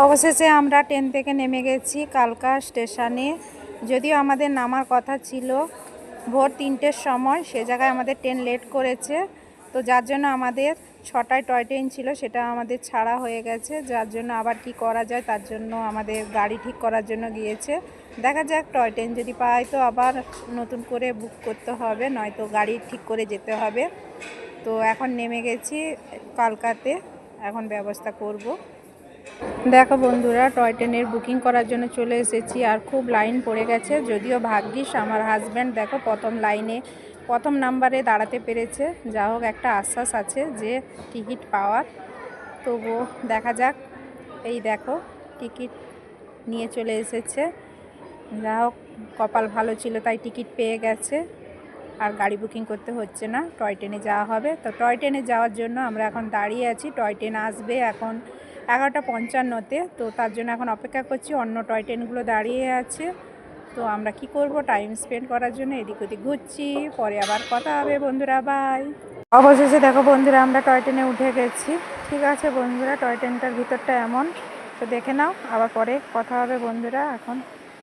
অবশেষে আমরা ট্রেন থেকে নেমে গেছি কালকা স্টেশনে। যদিও আমাদের নামার কথা ছিল ভোর 3টের সময়, সে জায়গায় আমাদের ট্রেন লেট করেছে। তো যার জন্য আমাদের 6টায় টয় ট্রেন ছিল, সেটা আমাদের ছাড়া হয়ে গেছে। যার জন্য আবার কি করা যায়, তার জন্য আমাদের গাড়ি ঠিক করার জন্য গিয়েছে। দেখা যাক, টয় ট্রেন যদি পাই তো আবার নতুন করে বুক করতে হবে, নয়তো গাড়ি ঠিক করে যেতে হবে। তো এখন নেমে গেছি কালকাতে, এখন ব্যবস্থা করব। দেখো বন্ধুরা, টয় ট্রেনের বুকিং করার জন্য চলে এসেছি, আর খুব লাইন পড়ে গেছে। যদিও ভাগ্যিস আমার হাজব্যান্ড দেখো প্রথম নাম্বারে দাঁড়াতে পেরেছে। যা হোক, একটা আশ্বাস আছে যে টিকিট পাওয়ার। তবুও দেখা যাক। এই দেখো, টিকিট নিয়ে চলে এসেছে। যা হোক, কপাল ভালো ছিল তাই টিকিট পেয়ে গেছে, আর গাড়ি বুকিং করতে হচ্ছে না, টয় ট্রেনে যাওয়া হবে। তো টয় ট্রেনে যাওয়ার জন্য আমরা এখন দাঁড়িয়ে আছি। টয় ট্রেন আসবে এখন 11টা 55-তে। তো তার জন্য এখন অপেক্ষা করছি, অন্য টয় ট্রেনগুলো দাঁড়িয়ে আছে। তো আমরা কি করব, টাইম স্পেন্ড করার জন্য এদিক ওদিক ঘুরছি। পরে আবার কথা হবে বন্ধুরা, বাই। অবশেষে দেখো বন্ধুরা, আমরা টয় ট্রেনে উঠে গেছি। ঠিক আছে বন্ধুরা, টয় ট্রেনটার ভিতরটা এমন। তো দেখে নাও, আবার পরে কথা হবে বন্ধুরা। এখন